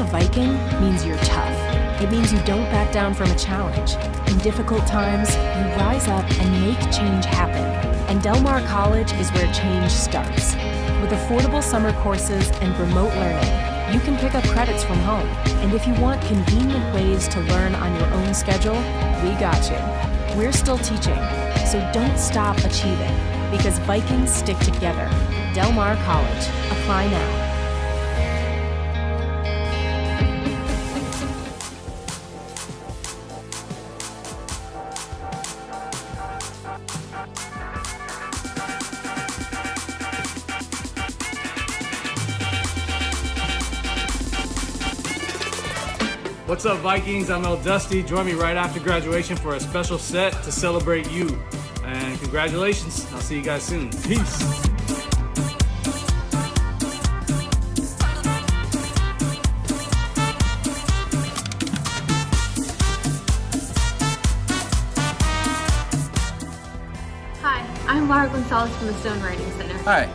Viking means you're tough. It means you don't back down from a challenge. In difficult times, you rise up and make change happen. And Del Mar College is where change starts. With affordable summer courses and remote learning, you can pick up credits from home. And if you want convenient ways to learn on your own schedule, we got you. We're still teaching, so don't stop achieving, because Vikings stick together. Del Mar College. Apply now. What's up, Vikings? I'm El Dusty. Join me right after graduation for a special set to celebrate you. And congratulations. I'll see you guys soon. Peace. Hi, I'm Laura Gonzalez from the Stone Writing Center. Hi,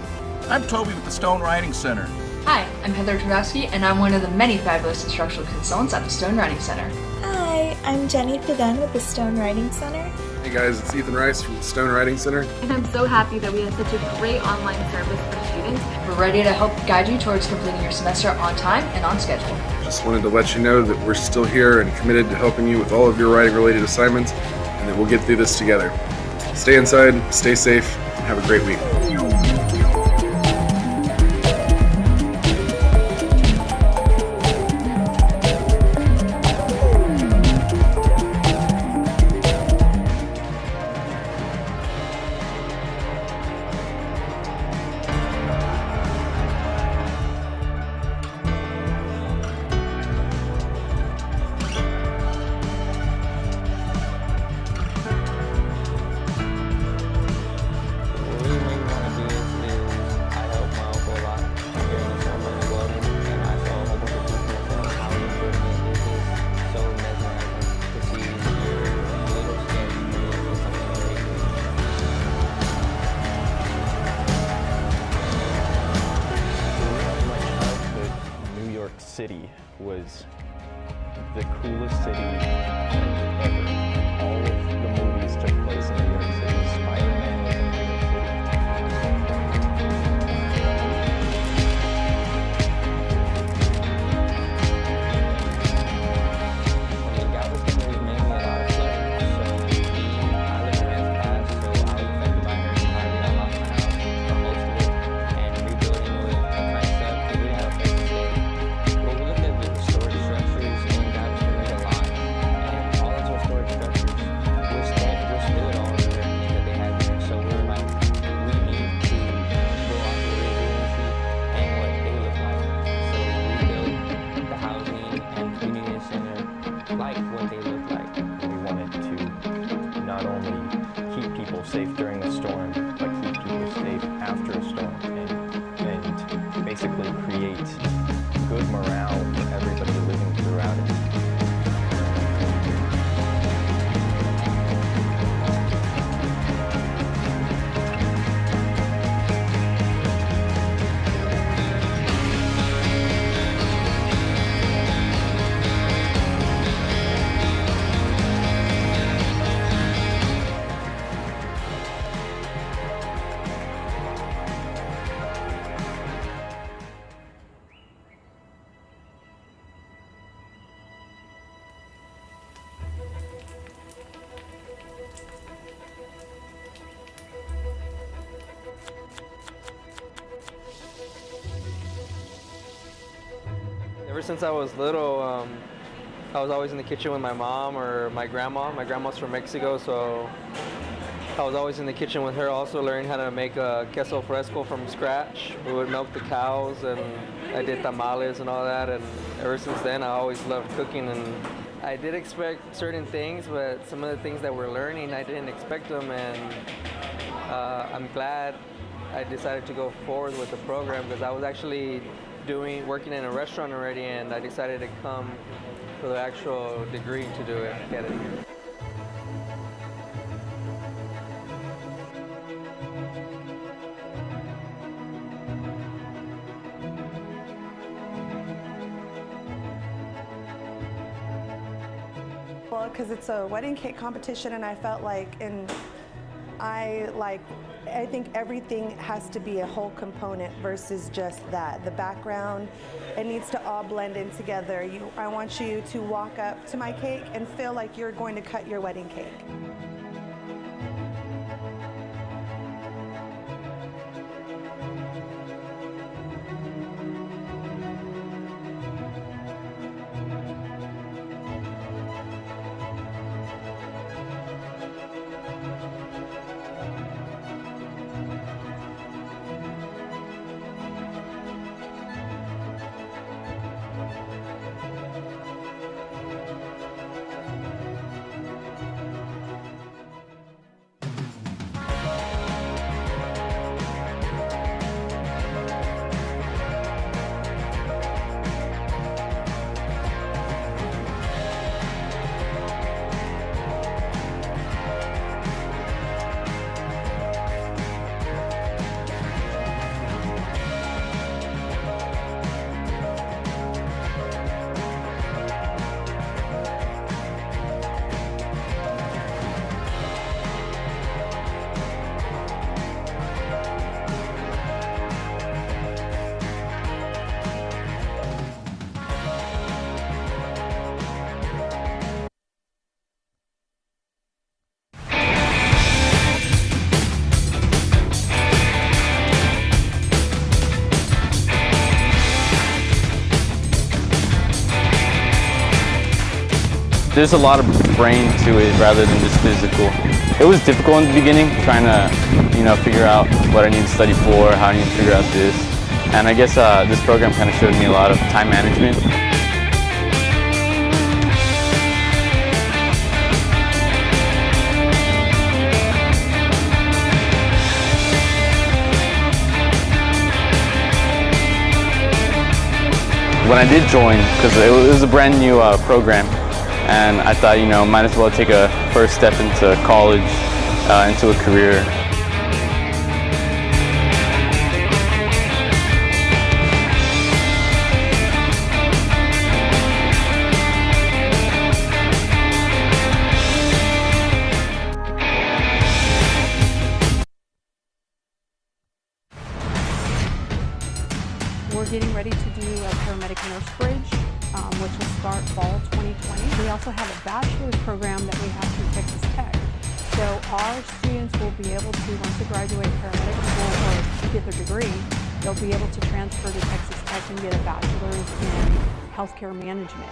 I'm Toby with the Stone Writing Center. Hi, I'm Heather Tedowski, and I'm one of the many fabulous instructional consultants at the Stone Writing Center. Hi, I'm Jenny Peden with the Stone Writing Center. Hey guys, it's Ethan Rice from the Stone Writing Center. And I'm so happy that we have such a great online service for students. We're ready to help guide you towards completing your semester on time and on schedule. Just wanted to let you know that we're still here and committed to helping you with all of your writing-related assignments, and that we'll get through this together. Stay inside, stay safe, and have a great week. City was the coolest city ever. All of the movies took place in New York City. Spider-Man was in New York City. Galveston, there's mainly a lot of flooding, so I live in Rams Pass, so I was affected by Hurricane Harvey. I lost my house for most of it, and rebuilding was kind of sucked because we had a place to stay. Safe during a storm, but keep people safe after a storm, and basically create good morale for everybody living throughout it. Ever since I was little, I was always in the kitchen with my mom or my grandma. My grandma's from Mexico, so I was always in the kitchen with her, also learning how to make a queso fresco from scratch. We would milk the cows, and I did tamales and all that, and ever since then I always loved cooking. And I did expect certain things, but some of the things that we're learning, I didn't expect them, and I'm glad I decided to go forward with the program, because I was actually working in a restaurant already, and I decided to come for the actual degree to do it, get it. Well, because it's a wedding cake competition, and I felt like, I think everything has to be a whole component versus just that. The background, it needs to all blend in together. I want you to walk up to my cake and feel like you're going to cut your wedding cake. There's a lot of brain to it rather than just physical. It was difficult in the beginning, trying to, figure out what I need to study for, how I need to figure out this. And I guess this program kind of showed me a lot of time management. When I did join, because it was a brand new program, and I thought, might as well take a first step into college, into a career. We're getting ready to do a paramedic nurse bridge, which will start fall 2020. We also have a bachelor's program that we have through Texas Tech. So our students will be able to, once they graduate paramedic school or get their degree, they'll be able to transfer to Texas Tech and get a bachelor's in healthcare management.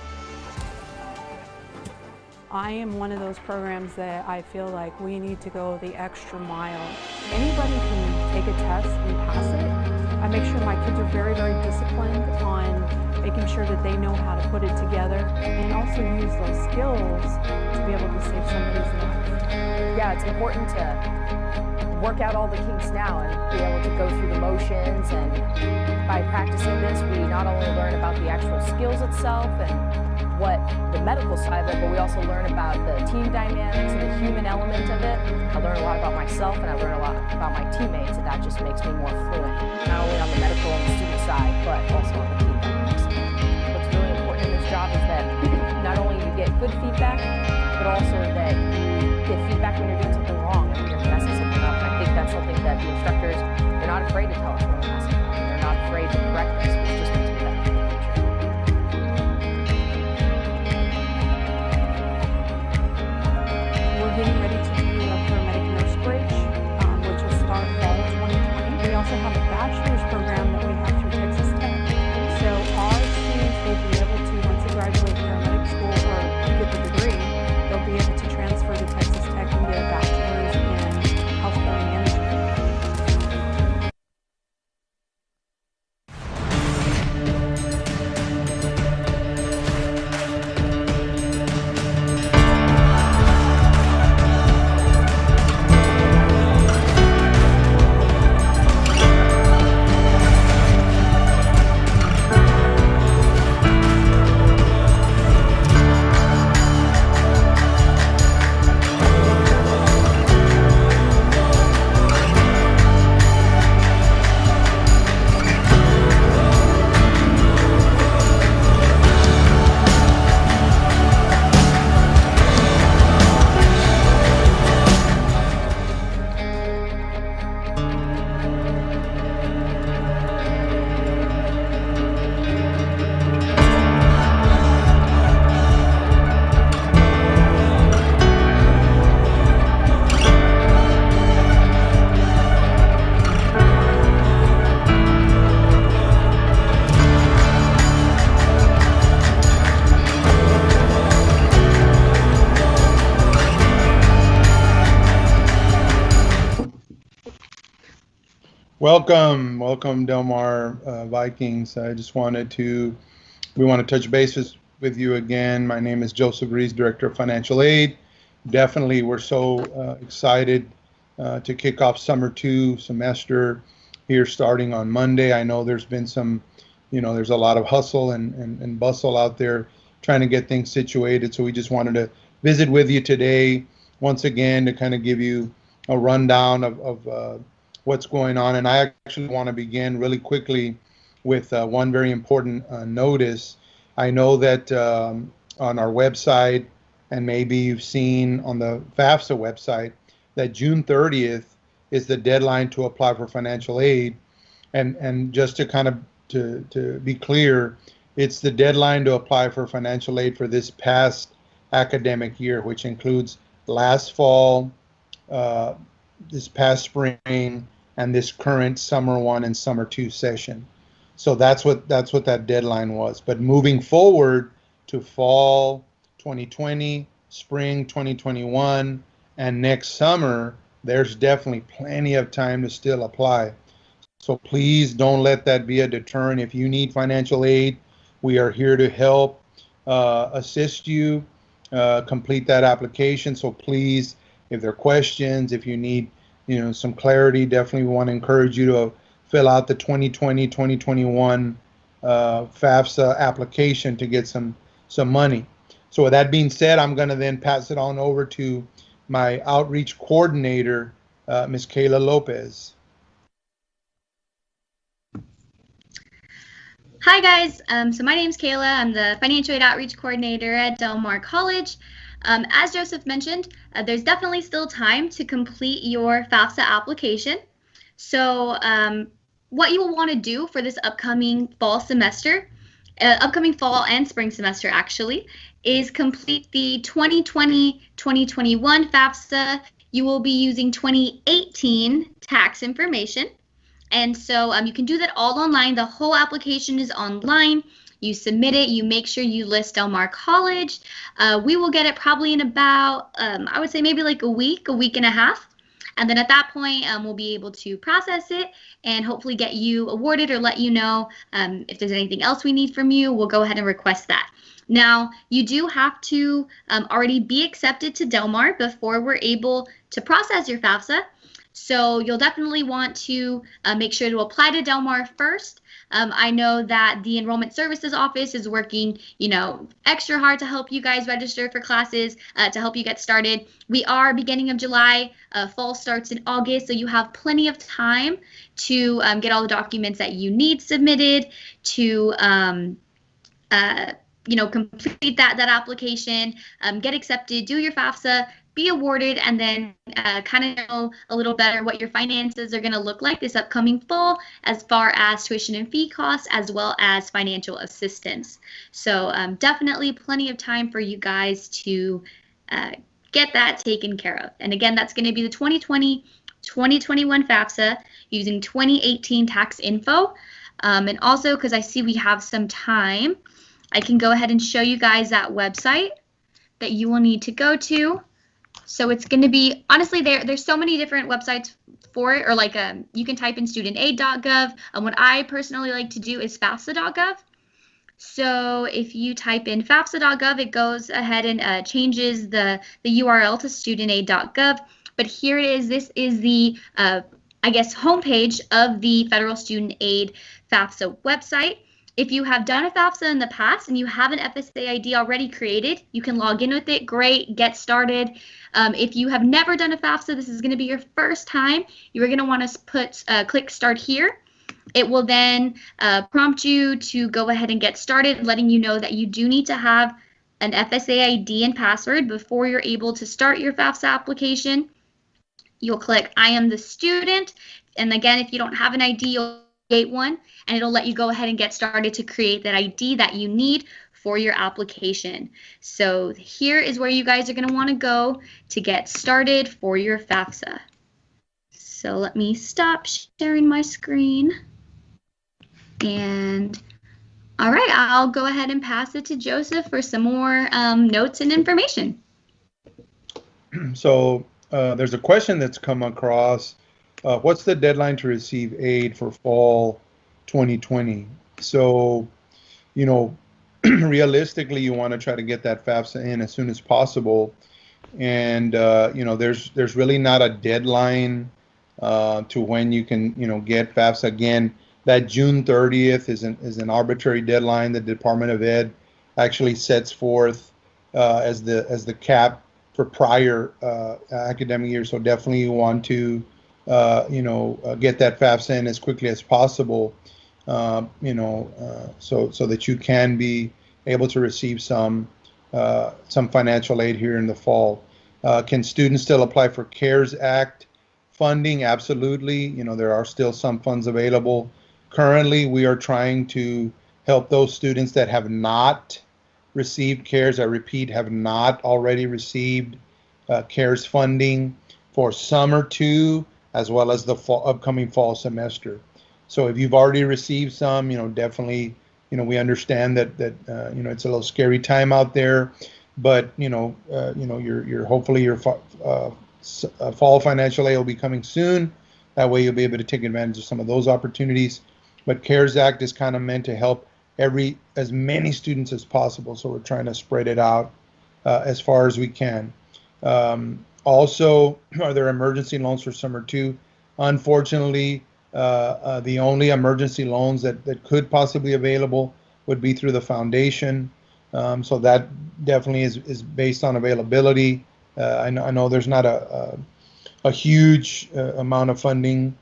I am one of those programs that I feel like we need to go the extra mile. Anybody can take a test and pass it. I make sure my kids are very, very disciplined on making sure that they know how to put it together and also use those skills to be able to save somebody's life. Yeah, it's important to work out all the kinks now and be able to go through the motions, and by practicing this we not only learn about the actual skills itself and what the medical side of it, but we also learn about the team dynamics and the human element of it. I learn a lot about myself and I learn a lot about my teammates, and that just makes me more fluent, not only on the medical and the student side, but also on the team dynamics. What's really important in this job is that not only you get good feedback, but also that you get feedback when you're doing something wrong and when you're messing something up. And I think that's something that the instructors, they're not afraid to tell us when we're messing up, and they're not afraid to correct us, which just makes me better for the future. We're getting ready to do a paramedic nurse bridge, which will start fall 2020. We also have a bachelor's program that we have through Texas Tech. So our students will be able to, once they graduate paramedic school or get the degree, they'll be able to transfer to Texas Tech and get a bachelor's in healthcare management. Welcome, Del Mar Vikings. We want to touch bases with you again. My name is Joseph Rees, Director of Financial Aid. Definitely, we're so excited to kick off Summer 2 semester here starting on Monday. I know there's been there's a lot of hustle and bustle out there trying to get things situated. So we just wanted to visit with you today once again to kind of give you a rundown of what's going on. And I actually want to begin really quickly with one very important notice. I know that on our website, and maybe you've seen on the FAFSA website, that June 30th is the deadline to apply for financial aid. And just to kind of to be clear, it's the deadline to apply for financial aid for this past academic year, which includes last fall, this past spring, and this current Summer 1 and Summer 2 session. So that's what that deadline was. But moving forward to fall 2020, spring 2021, and next summer, there's definitely plenty of time to still apply. So please don't let that be a deterrent. If you need financial aid, we are here to help assist you complete that application. So please, if there are questions, if you need some clarity, definitely want to encourage you to fill out the 2020-2021 FAFSA application to get some money. So with that being said, I'm going to then pass it on over to my outreach coordinator, Ms. Kayla Lopez. Hi guys, so my name's Kayla. I'm the Financial Aid Outreach Coordinator at Del Mar College. As Joseph mentioned, there's definitely still time to complete your FAFSA application. So what you will want to do for this upcoming fall semester, upcoming fall and spring semester actually, is complete the 2020-2021 FAFSA. You will be using 2018 tax information. And so you can do that all online. The whole application is online. You submit it, you make sure you list Del Mar College. We will get it probably in about, I would say maybe like a week and a half. And then at that point, we'll be able to process it and hopefully get you awarded or let you know if there's anything else we need from you. We'll go ahead and request that. Now, you do have to already be accepted to Del Mar before we're able to process your FAFSA. So you'll definitely want to make sure to apply to Del Mar first. I know that the Enrollment Services Office is working, extra hard to help you guys register for classes, to help you get started. We are beginning of July, fall starts in August, so you have plenty of time to get all the documents that you need submitted to, complete that application, get accepted, do your FAFSA, be awarded, and then kind of know a little better what your finances are going to look like this upcoming fall as far as tuition and fee costs as well as financial assistance. So definitely plenty of time for you guys to get that taken care of. And again, that's going to be the 2020-2021 FAFSA using 2018 tax info. And also, because I see we have some time, I can go ahead and show you guys that website that you will need to go to. So it's going to be, honestly, there's so many different websites for it, or like you can type in studentaid.gov. What I personally like to do is FAFSA.gov. So if you type in FAFSA.gov, it goes ahead and changes the URL to studentaid.gov. But here it is. This is the, homepage of the Federal Student Aid FAFSA website. If you have done a FAFSA in the past and you have an FSA ID already created, you can log in with it. Great, get started. If you have never done a FAFSA, this is going to be your first time. You're going to want to click Start Here. It will then prompt you to go ahead and get started, letting you know that you do need to have an FSA ID and password before you're able to start your FAFSA application. You'll click I am the student, And again, if you don't have an ID, you'll create one, and it'll let you go ahead and get started to create that ID that you need for your application. So here is where you guys are going to want to go to get started for your FAFSA. So let me stop sharing my screen. And all right, I'll go ahead and pass it to Joseph for some more notes and information. So there's a question that's come across. What's the deadline to receive aid for fall 2020? So, you know, realistically, you want to try to get that FAFSA in as soon as possible. And, you know, there's really not a deadline to when you can, you know, get FAFSA. Again, that June 30th is an arbitrary deadline. The Department of Ed actually sets forth as the cap for prior academic year. So definitely you want to, you know, get that FAFSA in as quickly as possible, you know, so that you can be able to receive some financial aid here in the fall. Can students still apply for CARES Act funding? Absolutely. You know, there are still some funds available. Currently, we are trying to help those students that have not received CARES. I repeat, have not already received CARES funding for summer 2 as well as the upcoming fall semester. So if you've already received some, you know, definitely, you know, we understand that you know, it's a little scary time out there, but you know, your hopefully your fall financial aid will be coming soon. That way you'll be able to take advantage of some of those opportunities. But CARES Act is kind of meant to help as many students as possible. So we're trying to spread it out as far as we can. Also, are there emergency loans for summer 2? Unfortunately, the only emergency loans that could possibly be available would be through the foundation. So that definitely is based on availability. I know there's not a huge amount of funding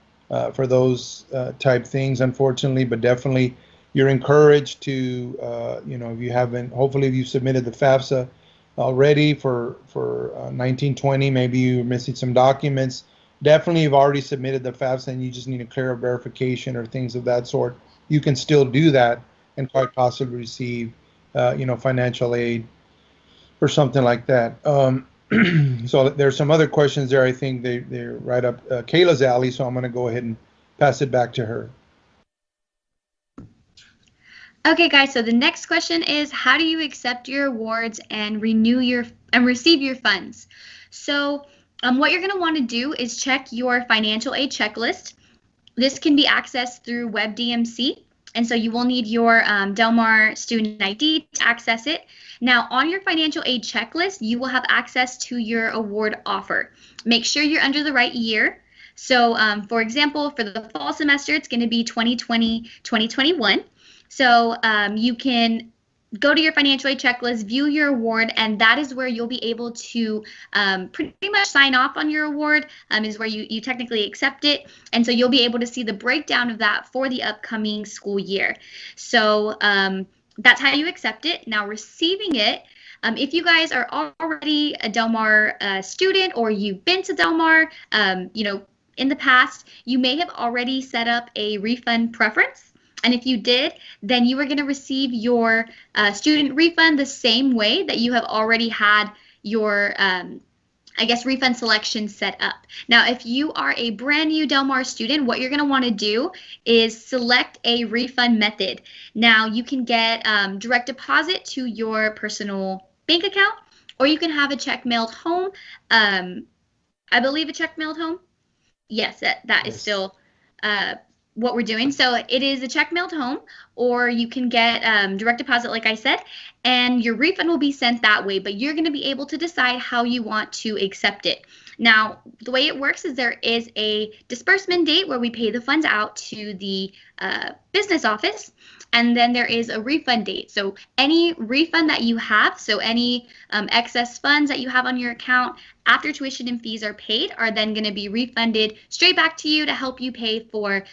for those type things, unfortunately, but definitely you're encouraged to, you know, if you haven't, hopefully if you submitted the FAFSA already for 1920, maybe you're missing some documents. Definitely you've already submitted the FAFSA and you just need a clear verification or things of that sort. You can still do that and quite possibly receive, you know, financial aid or something like that. So there's some other questions there. I think they're right up Kayla's alley, so I'm going to go ahead and pass it back to her. Okay, guys, so the next question is, how do you accept your awards and receive your funds? So what you're going to want to do is check your financial aid checklist. This can be accessed through WebDMC, and so you will need your Del Mar student ID to access it. Now, on your financial aid checklist, you will have access to your award offer. Make sure you're under the right year. So, for example, for the fall semester, it's going to be 2020-2021. So you can go to your financial aid checklist, view your award, and that is where you'll be able to pretty much sign off on your award, is where you technically accept it. And so you'll be able to see the breakdown of that for the upcoming school year. So that's how you accept it. Now, receiving it, if you guys are already a Del Mar student, or you've been to Del Mar, you know, in the past, you may have already set up a refund preference. And if you did, then you are going to receive your student refund the same way that you have already had your, I guess, refund selection set up. Now, if you are a brand new Del Mar student, what you're going to want to do is select a refund method. Now, you can get direct deposit to your personal bank account, or you can have a check mailed home. I believe a check mailed home. Yes, that is still what we're doing. So it is a check mailed home, or you can get direct deposit, like I said, and your refund will be sent that way, but you're going to be able to decide how you want to accept it. Now, the way it works is there is a disbursement date where we pay the funds out to the business office, and then there is a refund date. So any refund that you have, so any excess funds that you have on your account after tuition and fees are paid, are then going to be refunded straight back to you to help you pay for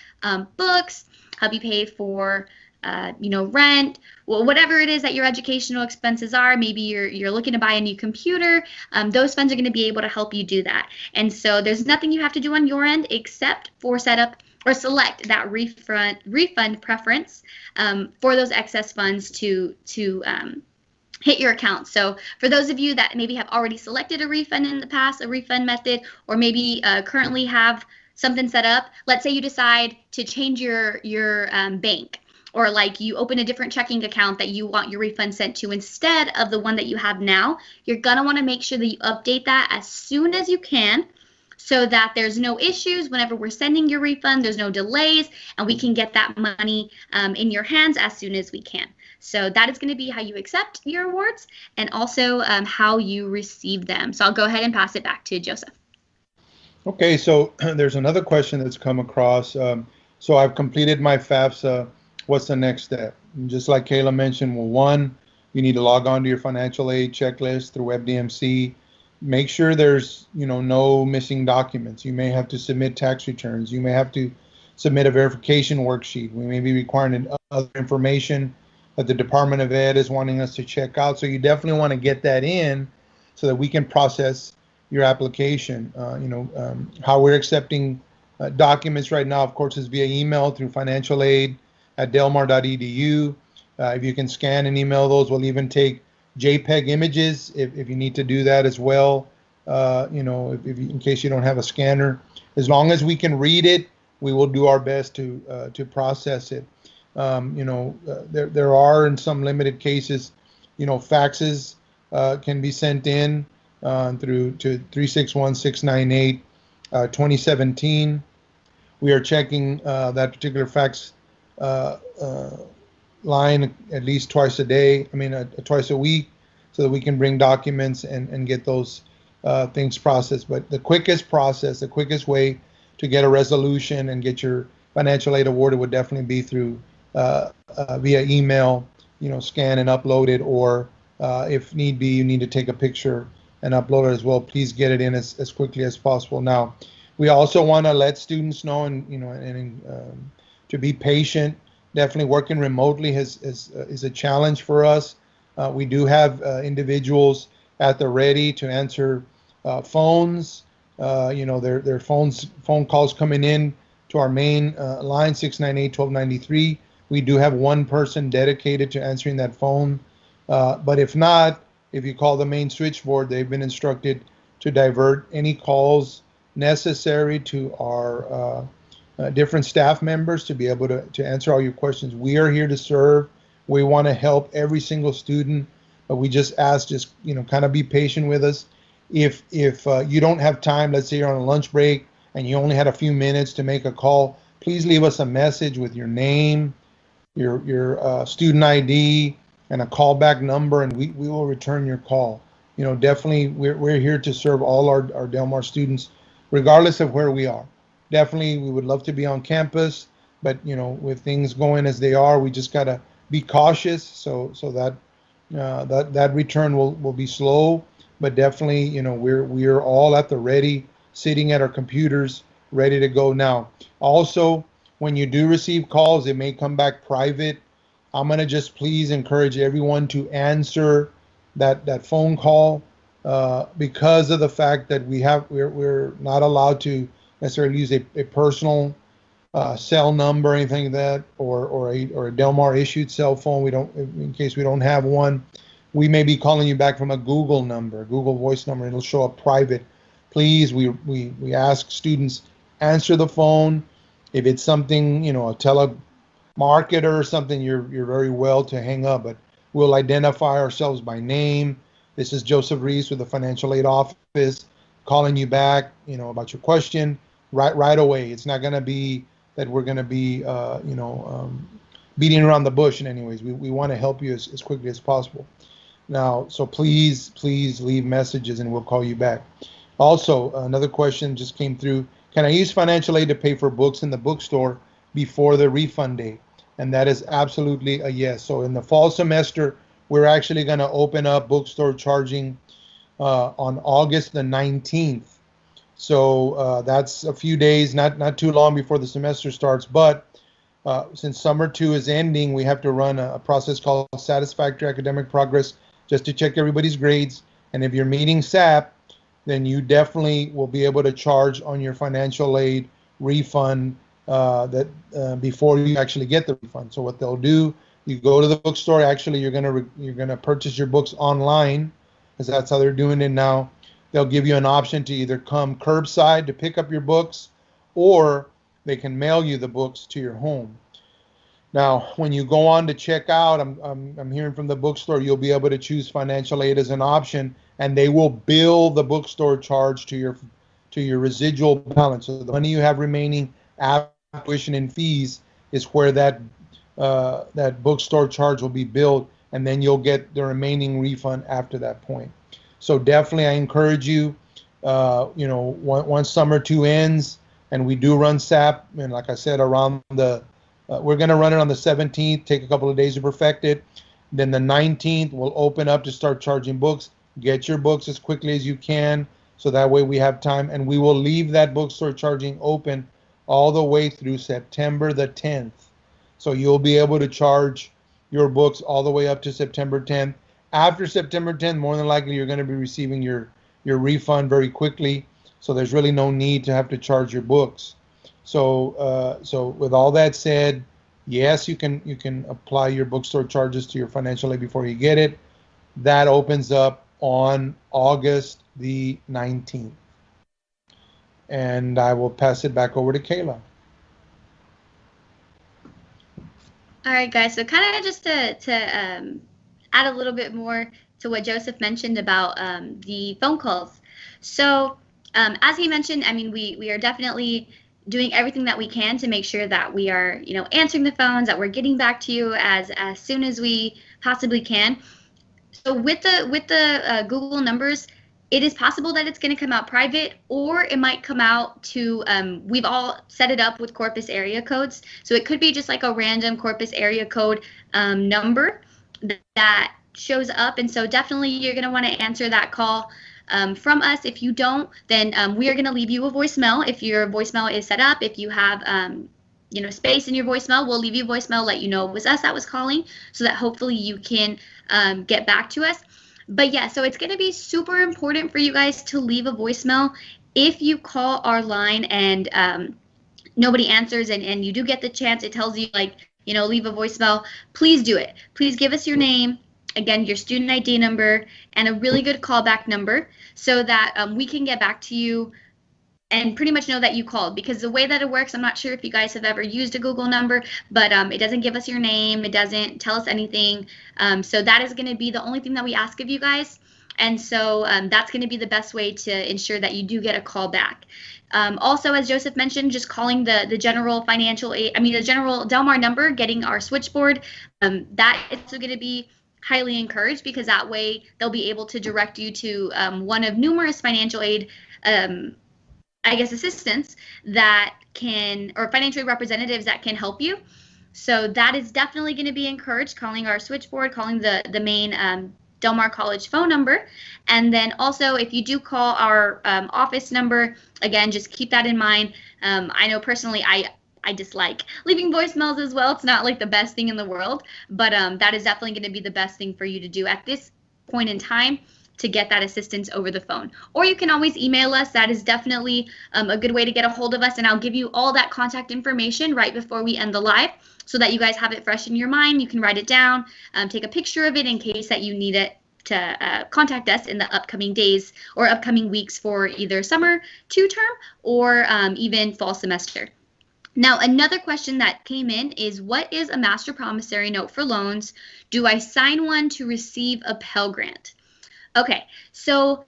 books, help you pay for rent, well, whatever it is that your educational expenses are. Maybe you're looking to buy a new computer. Those funds are going to be able to help you do that. And so there's nothing you have to do on your end except for set up or select that refund preference for those excess funds to hit your account. So for those of you that maybe have already selected a refund in the past, a refund method, or maybe currently have something set up, let's say you decide to change your bank, or like you open a different checking account that you want your refund sent to instead of the one that you have now, you're going to want to make sure that you update that as soon as you can so that there's no issues whenever we're sending your refund, there's no delays, and we can get that money in your hands as soon as we can. So that is going to be how you accept your awards and also how you receive them. So I'll go ahead and pass it back to Joseph. Okay, so there's another question that's come across. So I've completed my FAFSA. What's the next step? And just like Kayla mentioned, well, one, you need to log on to your financial aid checklist through WebDMC. Make sure there's no missing documents. You may have to submit tax returns. You may have to submit a verification worksheet. We may be requiring other information that the Department of Ed is wanting us to check out. So you definitely want to get that in so that we can process your application. How we're accepting documents right now, of course, is via email through financialaid@delmar.edu. If you can scan and email those, we'll even take JPEG images if you need to do that as well. In case you don't have a scanner, as long as we can read it, we will do our best to process it. There are in some limited cases, faxes can be sent in through to 361-698-2017. We are checking that particular fax line at least twice a day, twice a week, so that we can bring documents and get those things processed. But the quickest process, the quickest way to get a resolution and get your financial aid awarded would definitely be through via email, scan and upload it, or if need be, you need to take a picture and upload it as well. Please get it in as quickly as possible. Now, we also want to let students know and to be patient. Definitely working remotely is a challenge for us. We do have individuals at the ready to answer phones. Their phone calls coming in to our main line 698-1293. We do have one person dedicated to answering that phone. But if not, if you call the main switchboard, they've been instructed to divert any calls necessary to our different staff members to be able to answer all your questions. We are here to serve. We want to help every single student, but we just ask, kind of be patient with us. If you don't have time, let's say you're on a lunch break and you only had a few minutes to make a call, please leave us a message with your name, your student ID, and a callback number, and we will return your call. Definitely we're here to serve all our Del Mar students, regardless of where we are. Definitely we would love to be on campus, but with things going as they are, we just gotta be cautious so that return will be slow. But definitely we're all at the ready, sitting at our computers, ready to go. Now, also, when you do receive calls, it may come back private. I'm gonna just please encourage everyone to answer that phone call because of the fact that we're not allowed to necessarily use a personal cell number or anything like that, or a Del Mar issued cell phone. We don't, in case we don't have one. We may be calling you back from a Google number, Google Voice number. It'll show up private. Please, we ask students, answer the phone. If it's something, a telemarketer or something, you're very well to hang up, but we'll identify ourselves by name. This is Joseph Reese with the Financial Aid Office, calling you back, about your question right away. It's not going to be that we're going to be, beating around the bush in any ways. We want to help you as quickly as possible. Now, so please leave messages and we'll call you back. Also, another question just came through. Can I use financial aid to pay for books in the bookstore before the refund date? And that is absolutely a yes. So in the fall semester, we're actually going to open up bookstore charging on August the 19th. So that's a few days, not too long before the semester starts. But since summer 2 is ending, we have to run a process called satisfactory academic progress just to check everybody's grades. And if you're meeting SAP, then you definitely will be able to charge on your financial aid refund before you actually get the refund. So what they'll do, you go to the bookstore. Actually, you're gonna purchase your books online, because that's how they're doing it now. They'll give you an option to either come curbside to pick up your books, or they can mail you the books to your home. Now, when you go on to check out, I'm hearing from the bookstore, you'll be able to choose financial aid as an option, and they will bill the bookstore charge to your residual balance. So the money you have remaining after tuition and fees is where that bookstore charge will be billed, and then you'll get the remaining refund after that point. So definitely, I encourage you. Once summer 2 ends, and we do run SAP, and like I said, around we're going to run it on the 17th, take a couple of days to perfect it. Then the 19th, we'll open up to start charging books. Get your books as quickly as you can, so that way we have time. And we will leave that bookstore charging open all the way through September the 10th. So you'll be able to charge your books all the way up to September 10th. After September 10th, more than likely, you're going to be receiving your refund very quickly. So there's really no need to have to charge your books. So with all that said, yes, you can apply your bookstore charges to your financial aid before you get it. That opens up on August the 19th. And I will pass it back over to Kayla. All right, guys. So kind of just to add a little bit more to what Joseph mentioned about the phone calls. So as he mentioned, I mean, we are definitely doing everything that we can to make sure that we are, answering the phones, that we're getting back to you as soon as we possibly can. So with the Google numbers, it is possible that it's going to come out private, or it might come out to, we've all set it up with Corpus area codes. So it could be just like a random Corpus area code number that shows up. And so definitely you're going to want to answer that call from us. If you don't, then we are going to leave you a voicemail. If your voicemail is set up, if you have space in your voicemail, we'll leave you a voicemail, let you know it was us that was calling, so that hopefully you can get back to us. But yeah, so it's going to be super important for you guys to leave a voicemail. If you call our line and nobody answers, and you do get the chance, it tells you leave a voicemail, please do it. Please give us your name, again, your student ID number, and a really good callback number, so that we can get back to you and pretty much know that you called. Because the way that it works, I'm not sure if you guys have ever used a Google number, but it doesn't give us your name, it doesn't tell us anything. So that is going to be the only thing that we ask of you guys. And so that's going to be the best way to ensure that you do get a call back. Also, as Joseph mentioned, just calling the general financial aid, the general Del Mar number, getting our switchboard, that is going to be highly encouraged, because that way they'll be able to direct you to one of numerous financial aid assistants that can, or financial aid representatives that can help you. So that is definitely going to be encouraged, calling our switchboard, calling the main Del Mar College phone number. And then also, if you do call our office number, again, just keep that in mind. I know personally I dislike leaving voicemails as well. It's not like the best thing in the world, but that is definitely going to be the best thing for you to do at this point in time, to get that assistance over the phone. Or you can always email us. That is definitely a good way to get a hold of us, and I'll give you all that contact information right before we end the live, so that you guys have it fresh in your mind. You can write it down, take a picture of it in case that you need it to contact us in the upcoming days or upcoming weeks for either summer 2 term or even fall semester. Now, another question that came in is, what is a master promissory note for loans? Do I sign one to receive a Pell Grant? Okay, so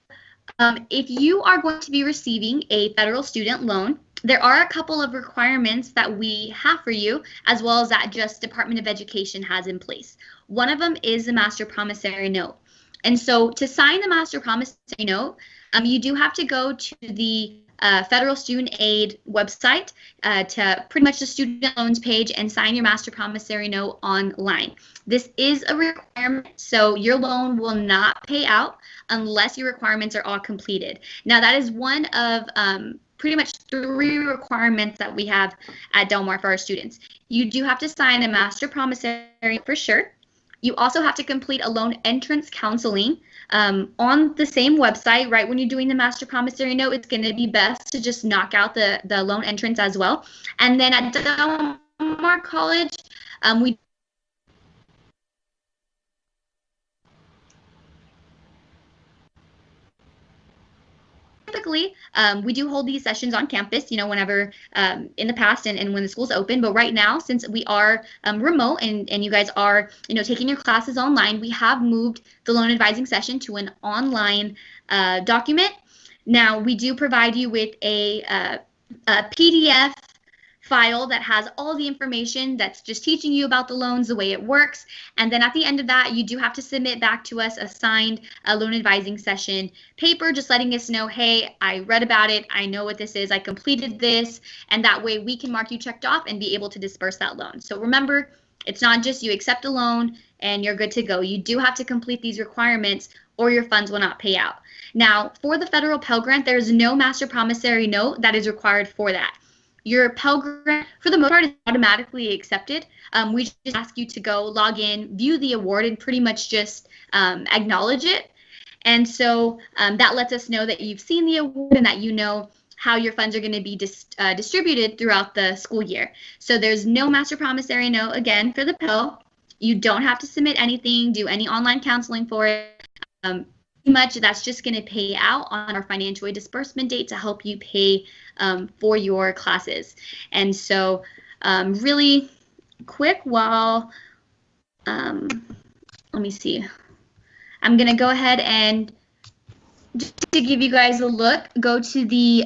if you are going to be receiving a federal student loan, there are a couple of requirements that we have for you, as well as that just Department of Education has in place. One of them is the master promissory note. And so to sign the master promissory note, you do have to go to the Federal Student Aid website to pretty much the student loans page and sign your master promissory note online. This is a requirement, so your loan will not pay out unless your requirements are all completed. Now, that is one of pretty much 3 requirements that we have at Del Mar for our students. You do have to sign a master promissory for sure. You also have to complete a loan entrance counseling on the same website. Right when you're doing the master promissory note, it's going to be best to just knock out the loan entrance as well. And then at Del Mar College, we typically, we do hold these sessions on campus, whenever in the past and when the school's open. But right now, since we are remote and you guys are, taking your classes online, we have moved the loan advising session to an online document. Now, we do provide you with a PDF file that has all the information that's just teaching you about the loans, the way it works. And then at the end of that, you do have to submit back to us a signed loan advising session paper, just letting us know, hey, I read about it, I know what this is, I completed this, and that way we can mark you checked off and be able to disperse that loan. So remember, it's not just you accept a loan and you're good to go. You do have to complete these requirements or your funds will not pay out. Now, for the federal Pell Grant, there is no master promissory note that is required for that. Your Pell Grant, for the most part, is automatically accepted. We just ask you to go log in, view the award, and pretty much just acknowledge it. And so that lets us know that you've seen the award and that you know how your funds are going to be distributed throughout the school year. So there's no master promissory note, again, for the Pell. You don't have to submit anything, do any online counseling for it. Pretty much that's just going to pay out on our financial aid disbursement date to help you pay for your classes. And so really quick while, let me see, I'm going to go ahead and just to give you guys a look, go to the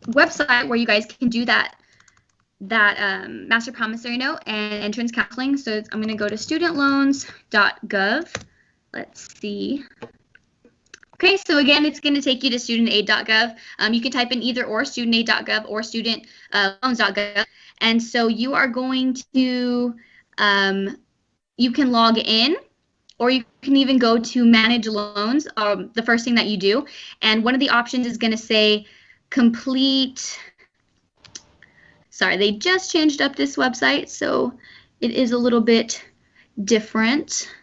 website where you guys can do that master promissory note and entrance counseling. So I'm going to go to studentloans.gov. Let's see. Okay, so again, it's going to take you to studentaid.gov. You can type in either or, studentaid.gov or studentloans.gov. And so you are going to, you can log in, or you can even go to manage loans, the first thing that you do. And one of the options is going to say complete, sorry, they just changed up this website, so it is a little bit different.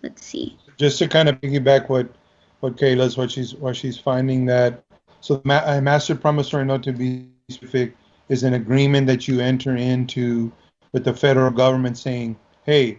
Let's see. Just to kind of piggyback what Kayla's, what she's finding that, so a master promissory note, to be specific, is an agreement that you enter into with the federal government saying, hey,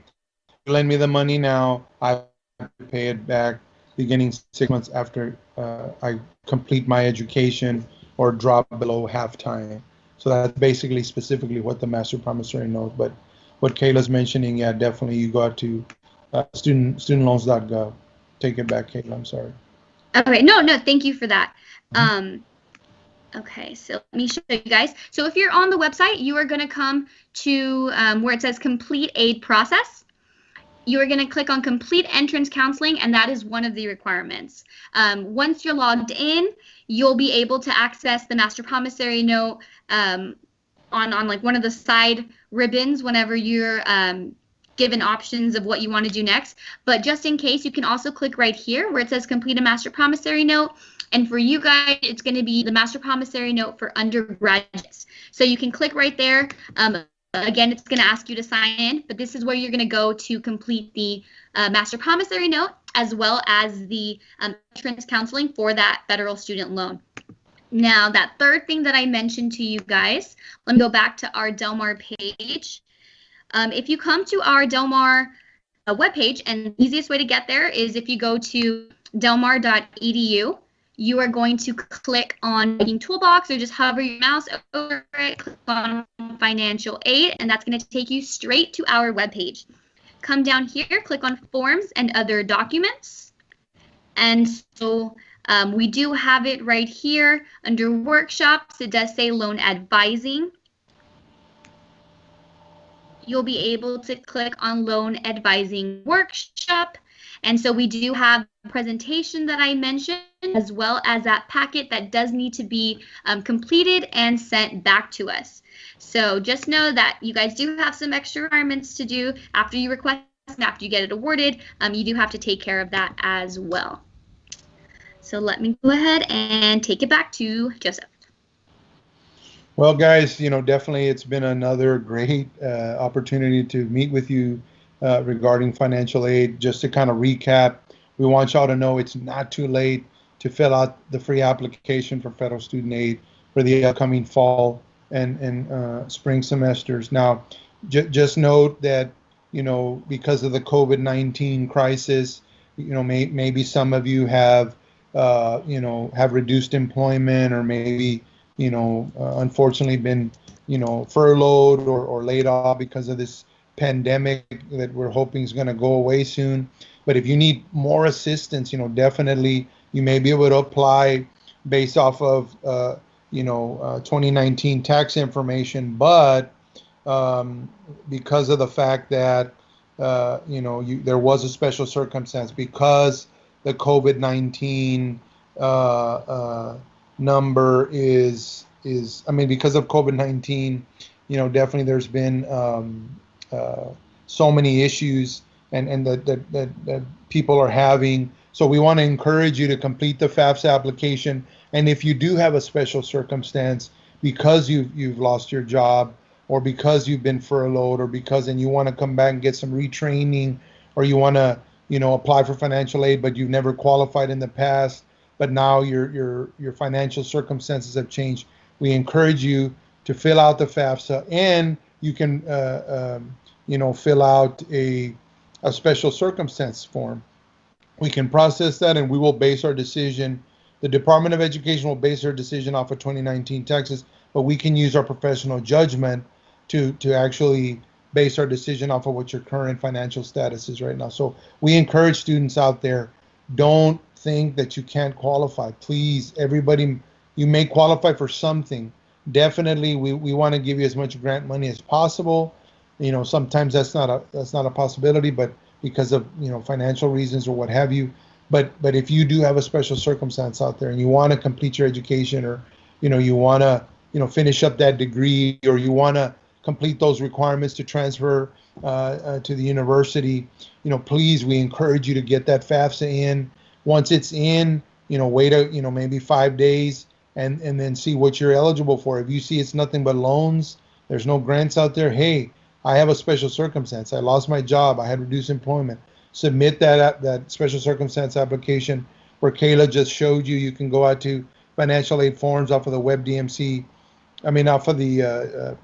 lend me the money now, I have to pay it back beginning 6 months after I complete my education or drop below half-time. So that's basically specifically what the master promissory note. But what Kayla's mentioning, yeah, definitely you got to studentloans.gov. Take it back, Kayla, I'm sorry. Okay, no, thank you for that. Okay, so let me show you guys. So if you're on the website, you are going to come to where it says complete aid process. You are going to click on complete entrance counseling, and that is one of the requirements. Once you're logged in, you'll be able to access the master promissory note on like one of the side ribbons whenever you're given options of what you want to do next. But just in case, you can also click right here where it says complete a master promissory note. And for you guys, it's going to be the master promissory note for undergraduates. So you can click right there. Again, it's going to ask you to sign in, but this is where you're going to go to complete the master promissory note as well as the entrance counseling for that federal student loan. Now, that third thing that I mentioned to you guys, let me go back to our Del Mar page. If you come to our Del Mar webpage, and the easiest way to get there is if you go to delmar.edu, you are going to click on Banking Toolbox or just hover your mouse over it, click on Financial Aid, and that's going to take you straight to our webpage. Come down here, click on Forms and Other Documents. And so we do have it right here under Workshops. It does say Loan Advising. You'll be able to click on Loan Advising Workshop. And so we do have a presentation that I mentioned, as well as that packet that does need to be completed and sent back to us. So just know that you guys do have some extra requirements to do after you request and after you get it awarded. You do have to take care of that as well. So let me go ahead and take it back to Joseph. Well, guys, definitely it's been another great opportunity to meet with you regarding financial aid. Just to kind of recap, we want y'all to know it's not too late to fill out the free application for federal student aid for the upcoming fall and spring semesters. Now, just note that, because of the COVID-19 crisis, maybe some of you have, have reduced employment, or maybe, unfortunately been, furloughed or laid off because of this pandemic that we're hoping is going to go away soon. But if you need more assistance, definitely you may be able to apply based off of, 2019 tax information. But because of the fact that, there was a special circumstance because the COVID-19 number is because of COVID-19, definitely there's been so many issues and that people are having. So we want to encourage you to complete the FAFSA application. And if you do have a special circumstance because you've lost your job, or because you've been furloughed, or and you want to come back and get some retraining, or you want to apply for financial aid but you've never qualified in the past, but now your financial circumstances have changed, we encourage you to fill out the FAFSA, and you can fill out a special circumstance form. We can process that, and we will base our decision. The Department of Education will base their decision off of 2019 taxes, but we can use our professional judgment to actually base our decision off of what your current financial status is right now. So we encourage students out there, don't think that you can't qualify. Please, everybody, you may qualify for something. Definitely, we want to give you as much grant money as possible. Sometimes that's not a possibility, but because of financial reasons or what have you. But if you do have a special circumstance out there and you want to complete your education, or you want to finish up that degree, or you want to complete those requirements to transfer to the university, please, we encourage you to get that FAFSA in. Once it's in, wait maybe 5 days and then see what you're eligible for. If you see it's nothing but loans, there's no grants out there, hey, I have a special circumstance. I lost my job. I had reduced employment. Submit that special circumstance application where Kayla just showed you. You can go out to financial aid forms off of the WebDMC, off of the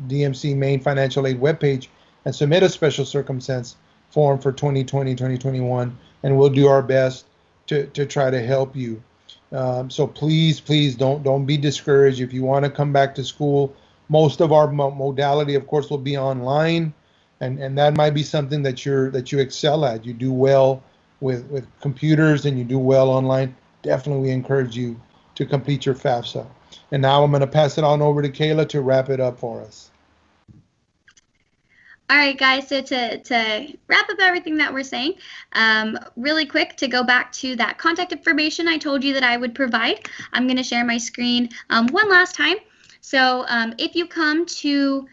DMC main financial aid webpage, and submit a special circumstance form for 2020, 2021, and we'll do our best to try to help you. So please don't be discouraged. If you want to come back to school, most of our modality, of course, will be online, and that might be something that you excel at. You do well with computers and you do well online. Definitely, we encourage you to complete your FAFSA. And now I'm going to pass it on over to Kayla to wrap it up for us. All right, guys, so to wrap up everything that we're saying, really quick, to go back to that contact information I told you that I would provide, I'm going to share my screen one last time. So if you come to,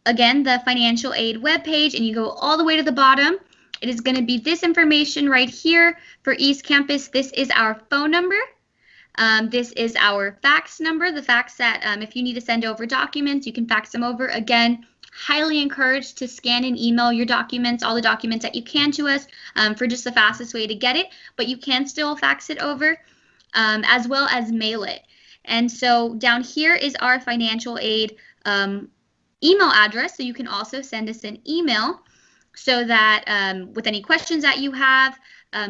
again, the financial aid webpage and you go all the way to the bottom, it is going to be this information right here for East Campus. This is our phone number. This is our fax number, the fax that if you need to send over documents, you can fax them over. Again, highly encouraged to scan and email your documents, all the documents that you can, to us for just the fastest way to get it. But you can still fax it over as well as mail it. And so down here is our financial aid email address. So you can also send us an email so that with any questions that you have,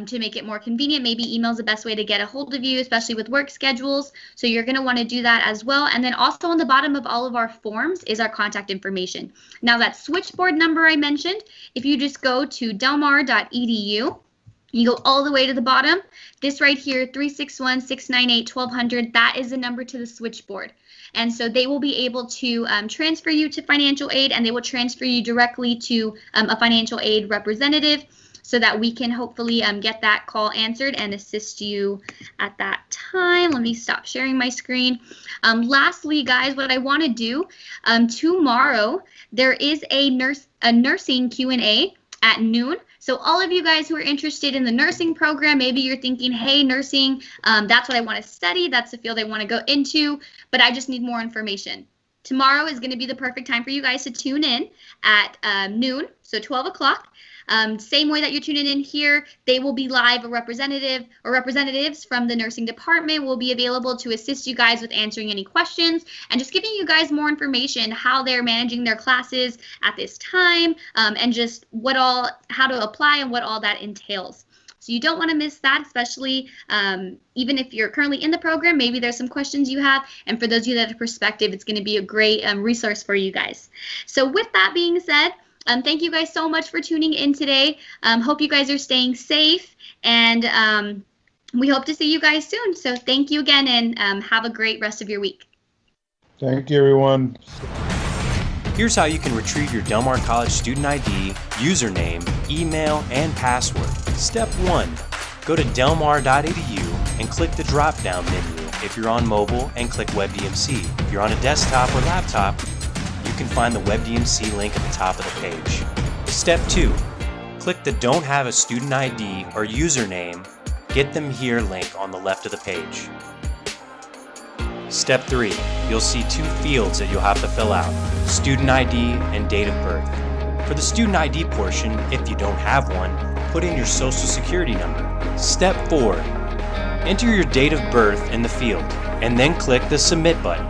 to make it more convenient, maybe email is the best way to get a hold of you, especially with work schedules. So you're going to want to do that as well. And then also on the bottom of all of our forms is our contact information. Now that switchboard number I mentioned, if you just go to delmar.edu, you go all the way to the bottom, this right here, 361-698-1200, that is the number to the switchboard. And so they will be able to transfer you to financial aid, and they will transfer you directly to a financial aid representative so that we can hopefully get that call answered and assist you at that time. Let me stop sharing my screen. Lastly, guys, what I want to do, tomorrow there is a nursing Q&A at noon. So all of you guys who are interested in the nursing program, maybe you're thinking, hey, nursing, that's what I want to study. That's the field I want to go into, but I just need more information. Tomorrow is going to be the perfect time for you guys to tune in at noon, so 12 o'clock. Same way that you're tuning in here, they will be live. A representative or representatives from the nursing department will be available to assist you guys with answering any questions and just giving you guys more information, how they're managing their classes at this time, and just how to apply and what all that entails. So you don't want to miss that, especially even if you're currently in the program, maybe there's some questions you have. And for those of you that are prospective, it's going to be a great resource for you guys. So with that being said, thank you guys so much for tuning in today. Hope you guys are staying safe, and we hope to see you guys soon. So thank you again, and have a great rest of your week. Thank you, everyone. Here's how you can retrieve your Del Mar College student ID, username, email, and password. Step 1. Go to delmar.edu and click the drop-down menu if you're on mobile, and click WebDMC. If you're on a desktop or laptop, you can find the WebDMC link at the top of the page. Step 2. Click the Don't Have a Student ID or Username, Get Them Here link on the left of the page. Step 3. You'll see 2 fields that you'll have to fill out, Student ID and Date of Birth. For the Student ID portion, if you don't have one, put in your Social Security number. Step 4. Enter your date of birth in the field, and then click the Submit button.